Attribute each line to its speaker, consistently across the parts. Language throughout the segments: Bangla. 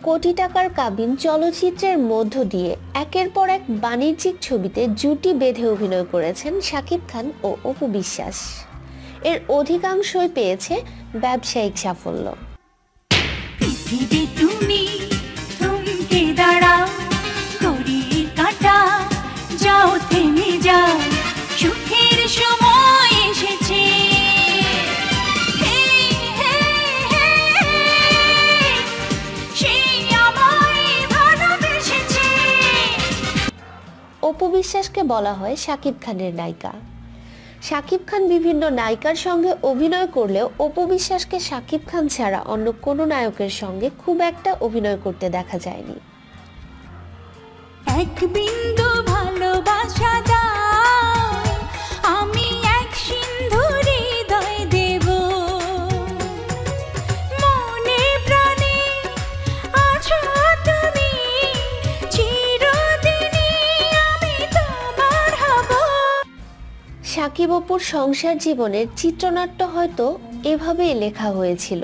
Speaker 1: কোটি টাকার কাবিন চলচ্চিত্রের মধ্য দিয়ে একের পর এক বাণিজ্যিক ছবিতে জুটি বেঁধে অভিনয় করেছেন শাকিব খান ও অপু বিশ্বাস। এর অধিকাংশই পেয়েছে ব্যবসায়িক সাফল্য। অপু বিশ্বাসকে বলা হয় শাকিব খানের নায়িকা। শাকিব খান বিভিন্ন নায়িকার সঙ্গে অভিনয় করলেও অপু বিশ্বাসকে শাকিব খান ছাড়া অন্য কোনো নায়কের সঙ্গে খুব একটা অভিনয় করতে দেখা যায়নি।
Speaker 2: এক বিন্দু ভালোবাসা দাও, আমি এক সিন্ধু হৃদয় দেব, মনে প্রাণে আছো তুমি, চিরদিনই আমি তোমার হব।
Speaker 1: শাকিব অপুর সংসার জীবনের চিত্রনাট্য হয়তো এভাবেই লেখা হয়েছিল।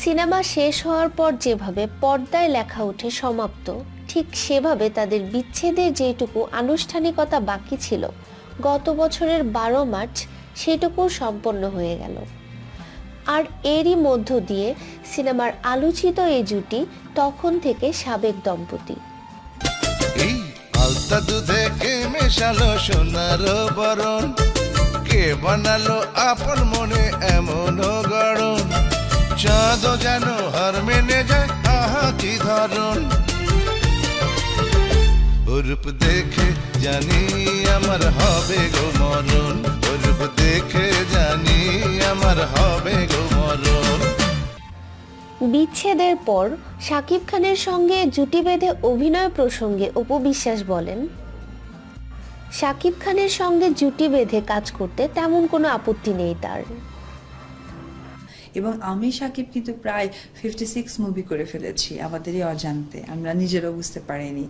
Speaker 1: সিনেমা শেষ হওয়ার পর যেভাবে পর্দায় লেখা উঠে সমাপ্ত, ঠিক সেভাবে তাদের বিচ্ছেদের যেটুকু আনুষ্ঠানিকতা বাকি ছিল গত বছরের 12 মার্চ সেটুকু সম্পন্ন হয়ে গেল। আর এরই মধ্য দিয়ে সিনেমার আলোচিত এই জুটি তখন থেকে সাবেক দম্পতি।
Speaker 3: আলতা দুধে কে মেশালো সোনার বরণ, কে বানালো আপন মনে এমন গড়ন, চাঁদ যেন হার মেনে যায় আহা কি ধরন, রূপ দেখে জানি আমার হবে গো মরণ, রূপ দেখে জানি আমার হবে গো মরণ।
Speaker 1: বিচ্ছেদের পর শাকিব খানের সঙ্গে জুটি বেঁধে অভিনয় প্রসঙ্গে অপু বিশ্বাস বলেন, শাকিব খানের সঙ্গে জুটি বেঁধে কাজ করতে তেমন কোনো আপত্তি নেই তার।
Speaker 4: এবং আমি শাকিব কিন্তু প্রায় 56 মুভি করে ফেলেছি আমাদেরই অজান্তে, আমরা নিজেরও বুঝতে পারিনি।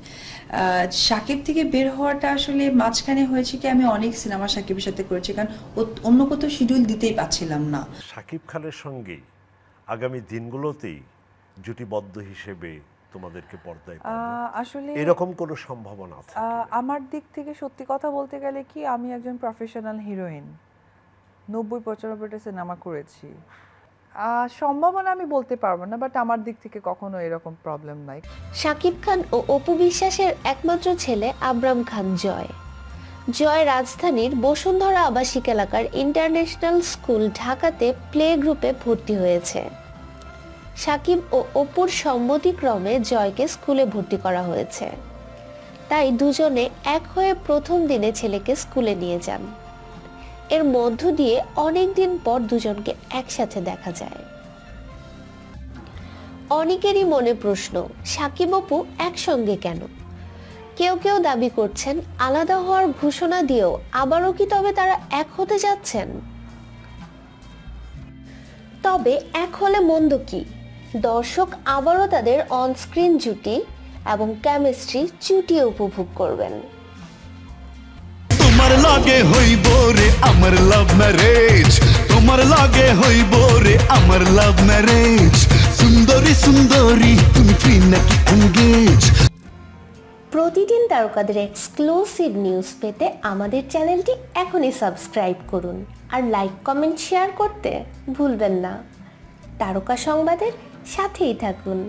Speaker 4: শাকিব থেকে বের হওয়াটা আসলে মাঝখানে হয়েছে কি, আমি অনেক সিনেমা শাকিবের সাথে করেছি, কারণ অন্য কোথাও শিডিউল দিতেই পাচ্ছিলাম না।
Speaker 5: শাকিব খানের সঙ্গে আগামী দিনগুলোতেই জুটিবদ্ধ হিসেবে তোমাদেরকে পর্দায়
Speaker 6: আসলে
Speaker 5: এরকম কোনো সম্ভাবনা আছে?
Speaker 6: আমার দিক থেকে সত্যি কথা বলতে গেলে কি, আমি একজন প্রফেশনাল হিরোইন, 90-95টা সিনেমা করেছি। সম্ভাবনা আমি বলতে পারবো না, বাট আমার দিক থেকে কখনো এরকম প্রবলেম নাই।
Speaker 1: শাকিব খান ও অপু বিশ্বাসের একমাত্র ছেলে আবরাম খান জয়। জয় রাজধানীর বসুন্ধরা আবাসিক এলাকার ইন্টারন্যাশনাল স্কুল ঢাকাতে প্লে গ্রুপে ভর্তি হয়েছে। শাকিব ও অপুর সম্মতিক্রমে জয়কে স্কুলে ভর্তি করা হয়েছে। তাই দুজনে এক হয়ে প্রথম দিনে ছেলেকে স্কুলে নিয়ে যান। এর মধ্য দিয়ে অনেক দিন পর দুজনকে একসাথে দেখা যায়। অনেকেরই মনে প্রশ্ন, শাকিব অপু একসঙ্গে কেন? কেউ কেউ দাবি করছেন আলাদা হওয়ার ঘোষণা দিয়েও আবারও কি তবে তারা এক হতে যাচ্ছেন? তবে এক হলে মন্দ কি? দর্শক আবারও তাদের অনস্ক্রিন জুটি এবং কেমিস্ট্রি চুটিয়ে উপভোগ করবেন।
Speaker 7: তোমার লাগে হইব রে আমার লাভ ম্যারেজ, তোমার লাগে হইব রে আমার লাভ ম্যারেজ, সুন্দরী সুন্দরী তুমি ফ্রি নাকি এনগেজ।
Speaker 1: প্রতিদিন তারকাদের এক্সক্লুসিভ নিউজ পেতে আমাদের চ্যানেলটি এখনই সাবস্ক্রাইব করুন আর লাইক কমেন্ট শেয়ার করতে ভুলবেন না। তারকা সংবাদের সাথেই থাকুন।